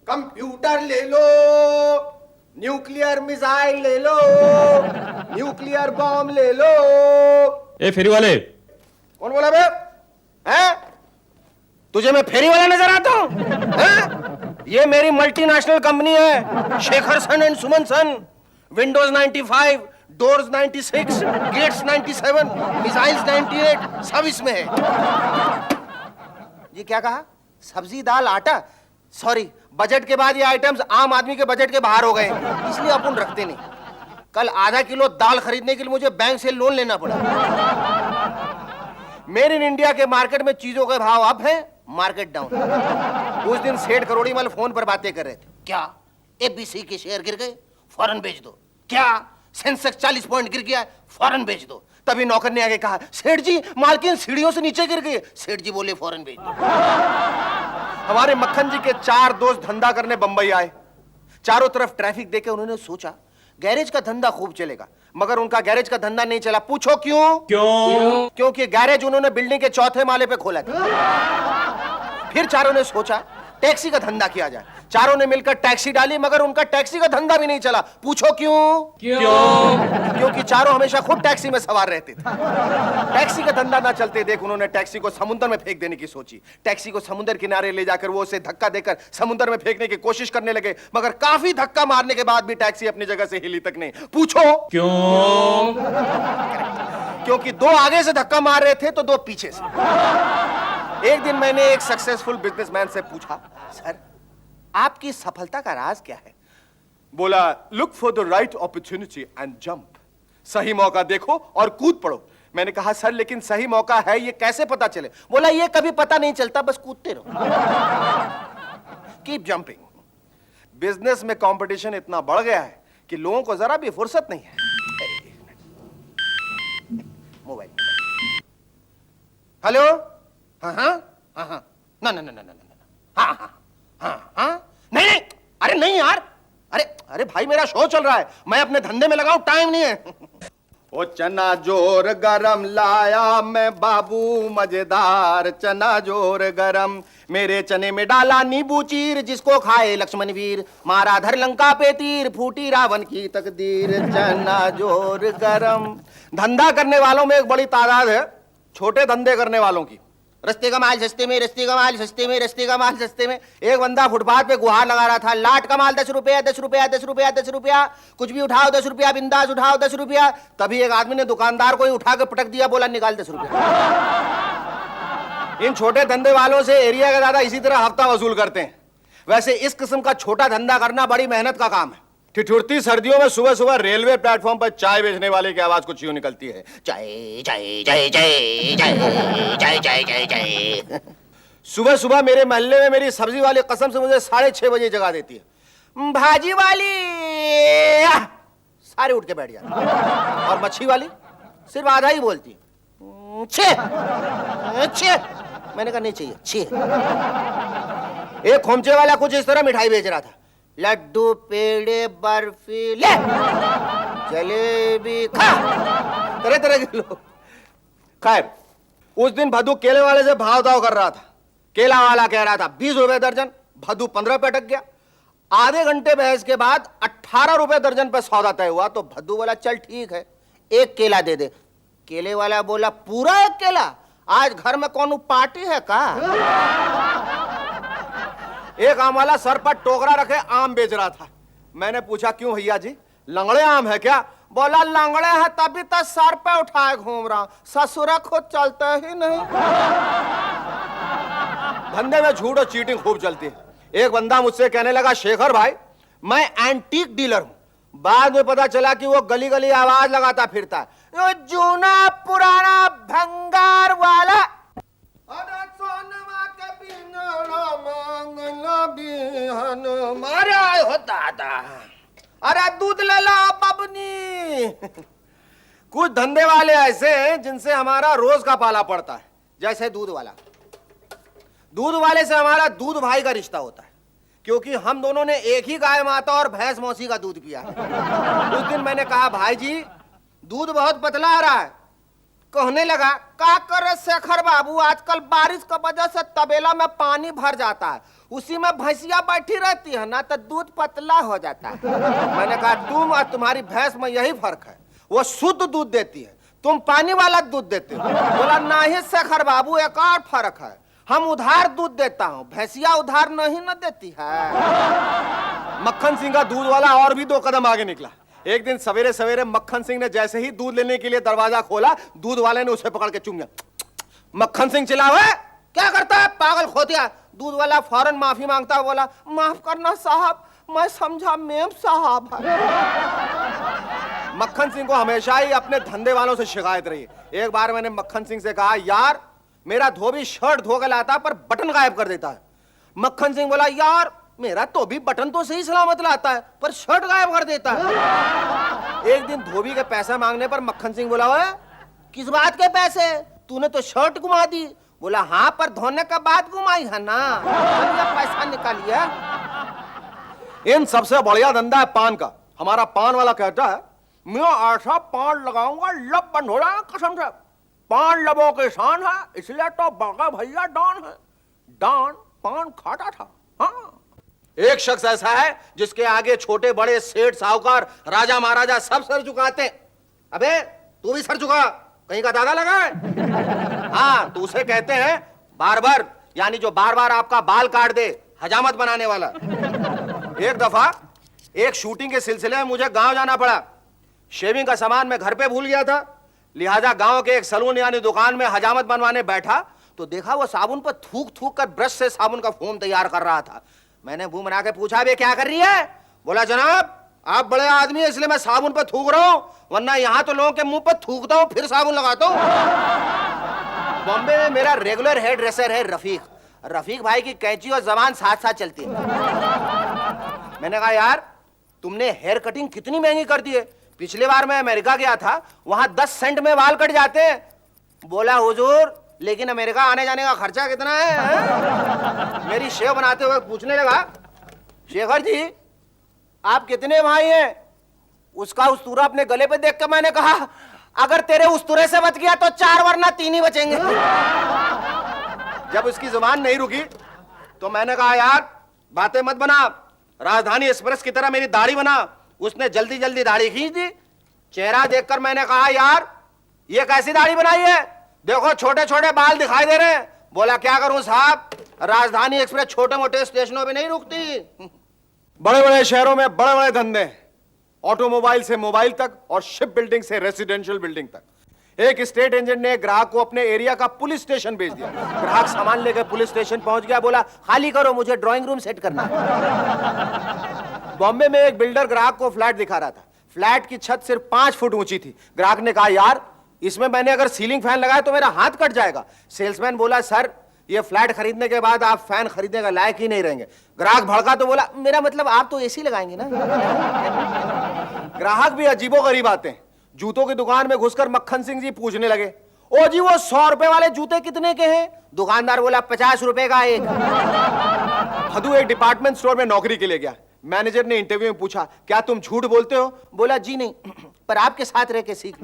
Computer ले लो, nuclear missile ले लो, nuclear bomb ले लो। ए फेरी वाले, कौन बोला बे? हैं? तुझे मैं फेरी वाला नजर आता हूं? ये मेरी मल्टीनेशनल कंपनी है, Shekhar son and Suman son. Windows 95, doors 96, gates 97, missiles 98, सब इसमें है। ये क्या कहा? सब्जी दाल आटा? सॉरी, बजट के बाद ये आइटम्स आम आदमी के बजट के बाहर हो गए, इसलिए अपन रखते नहीं। कल आधा किलो दाल खरीदने के लिए मुझे बैंक से लोन लेना पड़ा। मेड इन इंडिया के मार्केट में चीजों के भाव अप है, मार्केट डाउन। उस दिन सेठ करोड़ी मल फोन पर बातें कर रहे थे। क्या एबीसी के शेयर गिर गए? फौरन बेच दो। क्या सेंसेक्स 40 पॉइंट गिर गया? फौरन बेच दो। तभी नौकर ने आगे कहा, सेठ जी मालकिन सीढ़ियों से नीचे गिर गई। सेठ जी बोले, फौरन बेच दो। हमारे मक्खन जी के 4 दोस्त धंधा करने बंबई आए। चारों तरफ ट्रैफिक देखे उन्होंने सोचा गैरेज का धंधा खूब चलेगा, मगर उनका गैरेज का धंधा नहीं चला। पूछो क्यों? क्योंकि गैरेज उन्होंने बिल्डिंग के 4थे माले पे खोला था। फिर चारों ने सोचा टैक्सी का धंधा किया जाए। चारों ने मिलकर टैक्सी डाली, मगर उनका टैक्सी का धंधा भी नहीं चला। पूछो क्यों? क्योंकि चारों हमेशा खुद टैक्सी में सवार रहते थे। टैक्सी का धंधा ना चलते देख उन्होंने टैक्सी को समुद्र में फेंक देने की सोची। टैक्सी को समुद्र किनारे ले जाकर वो उसे धक्का देकर समुद्र में फेंकने की कोशिश करने लगे, मगर काफी धक्का मारने के बाद भी टैक्सी अपनी जगह से हिली तक नहीं। पूछो क्यों? क्योंकि 2 आगे से धक्का मार रहे थे तो 2 पीछे से। एक दिन मैंने एक सक्सेसफुल बिजनेसमैन से पूछा, सर आपकी सफलता का राज क्या है? बोला, look for the right opportunity and jump. सही मौका देखो और कूद पड़ो। मैंने कहा, सर लेकिन सही मौका है ये कैसे पता चले? बोला, ये कभी पता नहीं चलता, बस कूदते रहो। Keep jumping. बिजनेस में कंपटीशन इतना बढ़ गया है कि लोगों को जरा भी फुर्सत नहीं है। मोबाइल। हेलो? हाँ हाँ हाँ हाँ, ना ना ना ना ना ना, हाँ हाँ हाँ हाँ, नहीं नहीं, अरे नहीं यार, अरे अरे भाई मेरा शो चल रहा है, मैं अपने धंधे में लगाऊं, टाइम नहीं है। ओ चना जोर गरम लाया मैं बाबू मजेदार, चना जोर गरम, मेरे चने में डाला नींबू चीर, जिसको खाए लक्ष्मण वीर, मारा धर लंका पे तीर, फूटी रावण की तकदीर, चना जोर गरम। धंधा करने वालों में एक बड़ी तादाद है छोटे धंधे करने वालों की। रस्ते का माल सस्ते में, रस्ते का माल सस्ते में, रस्ते का माल सस्ते में। एक बंदा फुटपाथ पे गुहार लगा रहा था, लाट का माल 10 रुपया, 10 रुपया, 10 रुपया, 10 रुपया, कुछ भी उठाओ 10 रुपया, बिंदास उठाओ 10 रुपया। तभी एक आदमी ने दुकानदार को ही उठा के पटक दिया, बोला निकाल 10 रुपया। इन छोटे धंधे वालों से एरिया का दादा इसी तरह हफ्ता वसूल करते हैं। वैसे इस किस्म का छोटा धंधा करना बड़ी मेहनत का काम है। ठिठुरती सर्दियों में सुबह सुबह रेलवे प्लेटफॉर्म पर चाय बेचने वाले की आवाज कुछ यूं निकलती है, चाय चाय चाय चाय चाय चाय चाय चाय चाय। सुबह सुबह मेरे मोहल्ले में मेरी सब्जी वाली कसम से मुझे 6:30 बजे जगा देती है। भाजी वाली, सारे उठ के बैठ जाते। और मच्छी वाली सिर्फ आधा ही बोलती है, छे छे। मैंने कहा नहीं चाहिए, छे। एक खोमचे वाला कुछ इस तरह मिठाई बेच रहा था, लड्डू पेड़े बर्फी ले, जलेबी खा, तरह तरह के लोग। खैर उस दिन भदू केले वाले से भाव ताव कर रहा था। केला वाला कह रहा था 20 रुपए दर्जन, भदू 15 पे अटक गया। आधे घंटे बहस के बाद 18 रुपए दर्जन पे सौदा तय हुआ। तो भदू बोला, चल ठीक है, एक केला दे दे। केले वाला बोला, पूरा एक केला? आज घर में कौन पार्टी है का? एक आम वाला सर पर टोकरा रखे आम बेच रहा था। मैंने पूछा, क्यों भैया जी, लंगड़े आम है क्या? बोला, लंगड़े है तभी तो सर पे उठाए घूम रहा, ससुरा खुद चलते ही नहीं। धंधे में झूठ और चीटिंग खूब चलती है। एक बंदा मुझसे कहने लगा, शेखर भाई मैं एंटीक डीलर हूं। बाद में पता चला कि वो गली गली आवाज लगाता फिरता है, वो जूना पुराना भंगार वाला। अरे सोनमा के मारा होता था, अरे दूध ले ला बबनी। कुछ धंधे वाले ऐसे हैं जिनसे हमारा रोज का पाला पड़ता है। जैसे दूध वाला, दूध वाले से हमारा दूध भाई का रिश्ता होता है, क्योंकि हम दोनों ने एक ही गाय माता और भैंस मौसी का दूध पिया है। उस दिन मैंने कहा, भाई जी दूध बहुत पतला आ रहा है। कहने लगा, का करे शेखर बाबू, आजकल बारिश की वजह से तबेला में पानी भर जाता है, उसी में भैंसिया बैठी रहती है ना, तो दूध पतला हो जाता है। मैंने कहा तुम और तुम्हारी भैंस में यही फर्क है, वो शुद्ध दूध देती है, तुम पानी वाला दूध देते हो। बोला नहीं शेखर बाबू, एक और फर्क है, हम उधार दूध देता हूँ, भैंसिया उधार नहीं न देती है। मक्खन सिंह का दूध वाला और भी 2 कदम आगे निकला। एक दिन सवेरे सवेरे मक्खन सिंह ने जैसे ही दूध लेने के लिए दरवाजा खोला, दूध वाले ने उसे पकड़ के चूम लिया। मक्खन सिंह चिल्लाया, क्या करता है पागल खोतिया। दूध वाला फौरन माफी मांगता है, बोला माफ करना साहब, मैं समझा मेम साहब है। मक्खन सिंह को हमेशा ही अपने धंधे वालों से शिकायत रही। एक बार मैंने मक्खन सिंह से कहा, यार मेरा धोबी शर्ट धो के लाता पर बटन गायब कर देता है। मक्खन सिंह बोला, यार मेरा तो भी बटन तो सही सलामत लाता है पर शर्ट गायब कर देता है। एक दिन धोबी के पैसे मांगने पर मक्खन सिंह बोला, ओए किस बात के पैसे, तूने तो शर्ट घुमा दी। बोला हाँ पर धोने के बाद घुमाई है ना, पैसा निकालिए। इन सबसे बढ़िया धंधा है पान का। हमारा पान वाला कहता है, मैं ऐसा पान लगाऊंगा लब बंद हो जाएगा कसम से। पान लबों के शान है, इसलिए तो बड़ा भैया डॉन है। डॉन पान खाता था। हाँ, एक शख्स ऐसा है जिसके आगे छोटे बड़े सेठ साहूकार राजा महाराजा सब सर झुकाते हैं। अबे तू भी सर झुका, कहीं का दादा लगा है। हाँ, तो उसे कहते हैं बार्बर, यानी जो बार बार आपका बाल काट दे, हजामत बनाने वाला। एक दफा एक शूटिंग के सिलसिले में मुझे गांव जाना पड़ा। शेविंग का सामान मैं घर पे भूल गया था, लिहाजा गांव के एक सलून यानी दुकान में हजामत बनवाने बैठा तो देखा वो साबुन पर थूक थूक कर ब्रश से साबुन का फोम तैयार कर रहा था। मैंने मुंह बना के पूछा, बे क्या कर रही है। बोला जनाब आप बड़े आदमी है इसलिए मैं साबुन पर थूक रहा हूं, वरना यहां तो लोगों के मुंह पर थूकता हूं फिर साबुन लगाता हूं। बॉम्बे में मेरा रेगुलर हेयर ड्रेसर है रफीक। रफीक भाई की कैंची और जबान साथ साथ चलती है। मैंने कहा यार तुमने हेयर कटिंग कितनी महंगी कर दी है, पिछले बार मैं अमेरिका गया था वहां 10 सेंट में बाल कट जाते हैं। बोला हुजूर लेकिन अमेरिका आने जाने का खर्चा कितना है? मेरी शेव बनाते हुए पूछने लगा, शेखर जी आप कितने भाई हैं? उसका उस्तूरा अपने गले पे देख के मैंने कहा, अगर तेरे उस्तूरे से बच गया तो 4 वरना 3 ही बचेंगे। जब उसकी जुबान नहीं रुकी तो मैंने कहा यार बातें मत बना, राजधानी एक्सप्रेस की तरह मेरी दाढ़ी बना। उसने जल्दी जल्दी दाढ़ी खींच दी। चेहरा देखकर मैंने कहा यार ये कैसी दाढ़ी बनाई है, देखो छोटे छोटे बाल दिखाई दे रहे हैं। बोला क्या करूं साहब, राजधानी एक्सप्रेस छोटे मोटे स्टेशनों पे नहीं रुकती। बड़े बड़े शहरों में बड़े बड़े धंधे, ऑटोमोबाइल से मोबाइल तक और शिप बिल्डिंग से रेसिडेंशियल बिल्डिंग तक। एक स्टेट एजेंट ने ग्राहक को अपने एरिया का पुलिस स्टेशन भेज दिया। ग्राहक सामान लेकर पुलिस स्टेशन पहुंच गया, बोला खाली करो मुझे ड्राइंग रूम सेट करना है। बॉम्बे में एक बिल्डर ग्राहक को फ्लैट दिखा रहा था। फ्लैट की छत सिर्फ 5 फुट ऊंची थी। ग्राहक ने कहा यार इसमें मैंने अगर सीलिंग फैन लगाया तो मेरा हाथ कट जाएगा। सेल्समैन बोला सर ये फ्लैट खरीदने के बाद आप फैन खरीदने का लायक ही नहीं रहेंगे। ग्राहक भड़का तो बोला मेरा मतलब आप तो एसी लगाएंगे ना। ग्राहक भी अजीबोगरीब आते हैं। जूतों की दुकान में घुसकर मक्खन सिंह जी पूछने लगे, ओ जी वो 100 रुपए वाले जूते कितने के हैं? दुकानदार बोला 50 रुपए का एक। भदू एक डिपार्टमेंट स्टोर में नौकरी के लिए गया। मैनेजर ने इंटरव्यू में पूछा क्या तुम झूठ बोलते हो? बोला जी नहीं, पर आपके साथ रह के सीख।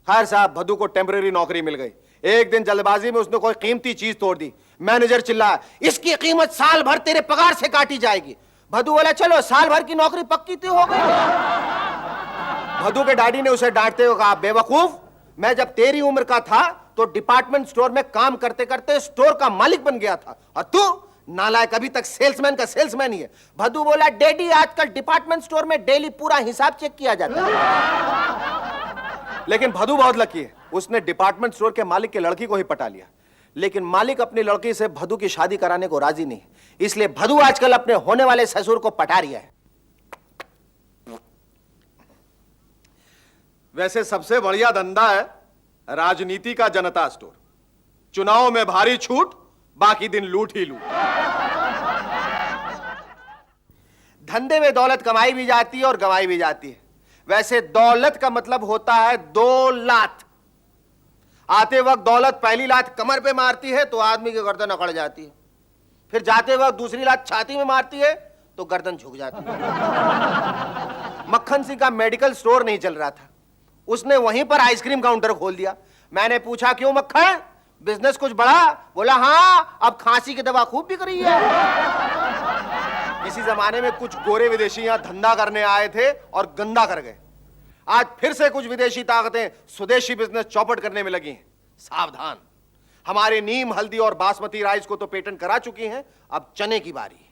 खैर साहब भदू को टेम्परेरी नौकरी मिल गई। एक दिन जल्दबाजी में उसने कोई कीमती चीज तोड़ दी। मैनेजर चिल्लाया इसकी कीमत साल भर तेरे पगार से काटी जाएगी। भदू बोला चलो साल भर की नौकरी पक्की तो हो गई। भदू के डैडी ने उसे डांटते हुए कहा बेवकूफ, मैं जब तेरी उम्र का था तो डिपार्टमेंट स्टोर में काम करते करते स्टोर का मालिक बन गया था और तू नालायक अभी तक सेल्समैन का सेल्समैन ही है। भदू बोला डैडी आजकल डिपार्टमेंट स्टोर में डेली पूरा हिसाब चेक किया जाता है। लेकिन भदू बहुत लकी है, उसने डिपार्टमेंट स्टोर के मालिक की लड़की को ही पटा लिया। लेकिन मालिक अपनी लड़की से भदू की शादी कराने को राजी नहीं, इसलिए भदू आजकल अपने होने वाले ससुर को पटा रहा है। वैसे सबसे बढ़िया धंधा है राजनीति का जनता स्टोर। चुनाव में भारी छूट, बाकी दिन लूट ही लूट। धंधे में दौलत कमाई भी जाती है और गंवाई भी जाती है। वैसे दौलत का मतलब होता है 2 लात। आते वक्त दौलत पहली लात कमर पे मारती है तो आदमी की गर्दन अकड़ जाती है, फिर जाते वक्त दूसरी लात छाती में मारती है तो गर्दन झुक जाती है। मक्खन सिंह का मेडिकल स्टोर नहीं चल रहा था। उसने वहीं पर आइसक्रीम काउंटर खोल दिया। मैंने पूछा क्यों मक्खन, बिजनेस कुछ बढ़ा? बोला हाँ, अब खांसी की दवा खूब बिक रही है। किसी जमाने में कुछ गोरे विदेशी यहां धंधा करने आए थे और गंदा कर गए। आज फिर से कुछ विदेशी ताकतें स्वदेशी बिजनेस चौपट करने में लगी हैं। सावधान, हमारे नीम, हल्दी और बासमती राइस को तो पेटेंट करा चुकी हैं, अब चने की बारी है।